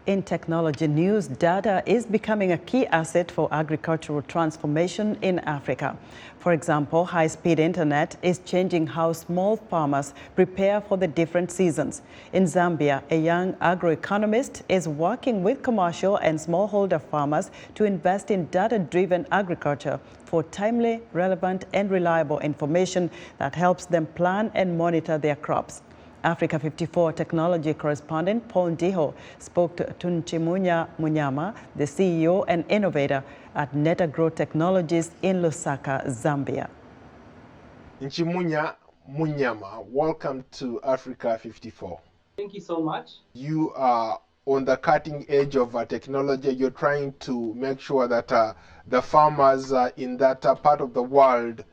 In technology news, data is becoming a key asset for agricultural transformation in Africa. For example, high-speed internet is changing how small farmers prepare for the different seasons. In Zambia, a young agro-economist is working with commercial and smallholder farmers to invest in data-driven agriculture for timely, relevant, and reliable information that helps them plan and monitor their crops. Africa 54 technology correspondent Paul Ndiho spoke to Nchimunya Munyama, the CEO and innovator at Netagrow Technologies in Lusaka, Zambia. Nchimunya Munyama, welcome to Africa 54. Thank you so much. You are on the cutting edge of technology. You're trying to make sure that the farmers in that part of the world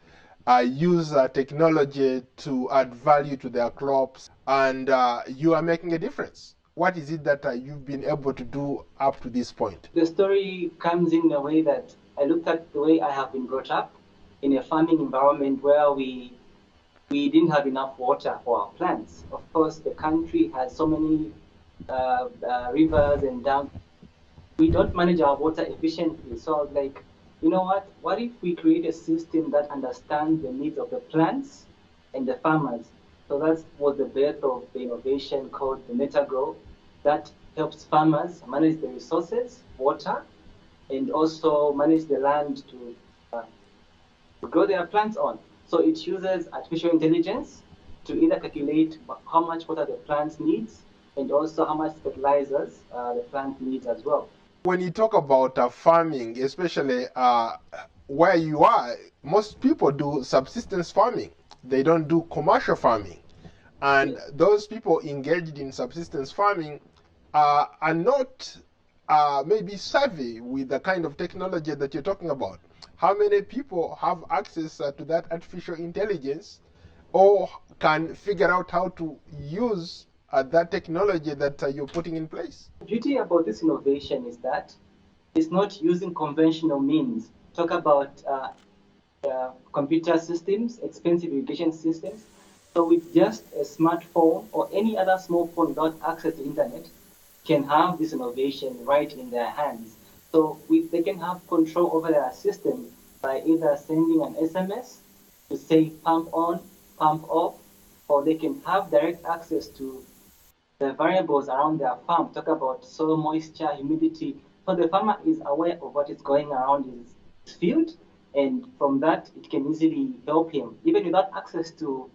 use technology to add value to their crops, and you are making a difference. What is it that you've been able to do up to this point? The story comes in a way that I looked at the way I have been brought up in a farming environment where we didn't have enough water for our plants. Of course, the country has so many rivers and dams. We don't manage our water efficiently. So I was like, you know what? What if we create a system that understands the needs of the plants and the farmers? So that was the birth of the innovation called the Netagrow that helps farmers manage the resources, water, and also manage the land to grow their plants on. So it uses artificial intelligence to either calculate how much water the plant needs and also how much fertilizers the plant needs as well. When you talk about farming, especially where you are, most people do subsistence farming. They don't do commercial farming. And those people engaged in subsistence farming are not maybe savvy with the kind of technology that you're talking about. How many people have access to that artificial intelligence or can figure out how to use that technology that you're putting in place? The beauty about this innovation is that it's not using conventional means. Talk about computer systems, expensive irrigation systems. So with just a smartphone or any other small phone without access to internet can have this innovation right in their hands. So they can have control over their system by either sending an SMS to say pump on, pump off, or they can have direct access to the variables around their farm. Talk about soil moisture, humidity. So the farmer is aware of what is going around his field, and from that it can easily help him, even without access to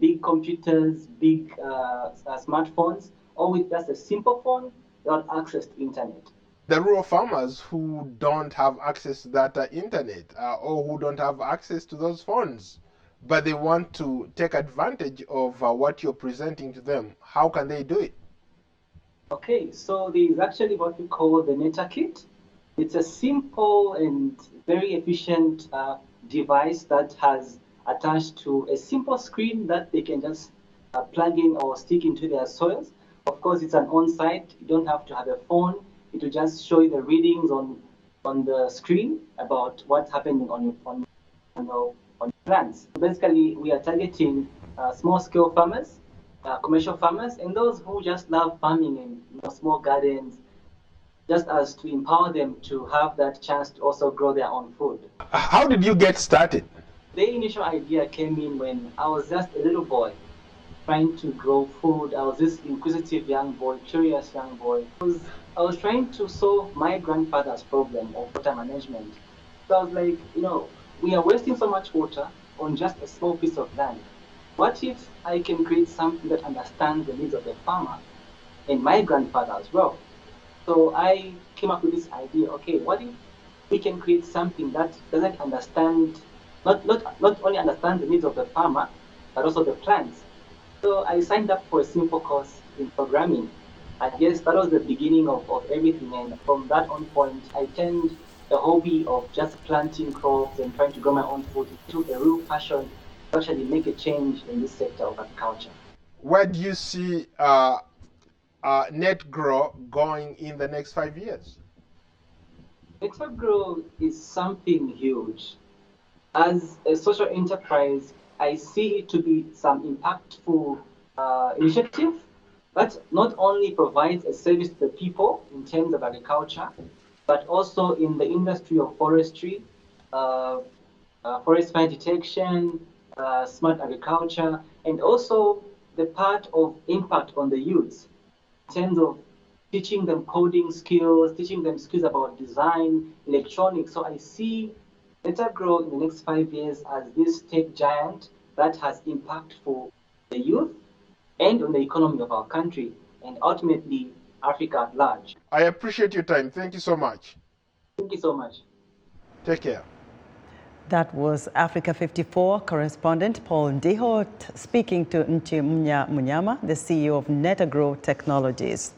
big computers, big smartphones, or with just a simple phone without access to internet. The rural farmers who don't have access to that internet or who don't have access to those phones, but they want to take advantage of what you're presenting to them, how can they do it? Okay, so there's actually what we call the Neta Kit. It's a simple and very efficient device that has attached to a simple screen that they can just plug in or stick into their soils. Of course, it's an on-site. You don't have to have a phone. It will just show you the readings on the screen about what's happening on plants. Basically, we are targeting small-scale farmers, commercial farmers, and those who just love farming and small gardens, just as to empower them to have that chance to also grow their own food. How did you get started? The initial idea came in when I was just a little boy trying to grow food. I was this inquisitive young boy, curious young boy. I was trying to solve my grandfather's problem of water management. So I was like, we are wasting so much water on just a small piece of land. What if I can create something that understands the needs of the farmer and my grandfather as well? So I came up with this idea, okay, what if we can create something that doesn't understand, not only understand the needs of the farmer, but also the plants. So I signed up for a simple course in programming. I guess that was the beginning of everything, and from that on point, I turned the hobby of just planting crops and trying to grow my own food into a real passion to actually make a change in this sector of agriculture. Where do you see Netagrow going in the next 5 years? Netagrow is something huge. As a social enterprise, I see it to be some impactful initiative that not only provides a service to the people in terms of agriculture, but also in the industry of forestry, forest fire detection, smart agriculture, and also the part of impact on the youth in terms of teaching them coding skills, teaching them skills about design, electronics. So I see Netagrow in the next 5 years as this tech giant that has impact for the youth and on the economy of our country and ultimately Africa at large. I appreciate your time. Thank you so much. Thank you so much. Take care. That was Africa 54 correspondent Paul Ndiho speaking to Nchimunya Munyama, the CEO of Netagrow Technologies.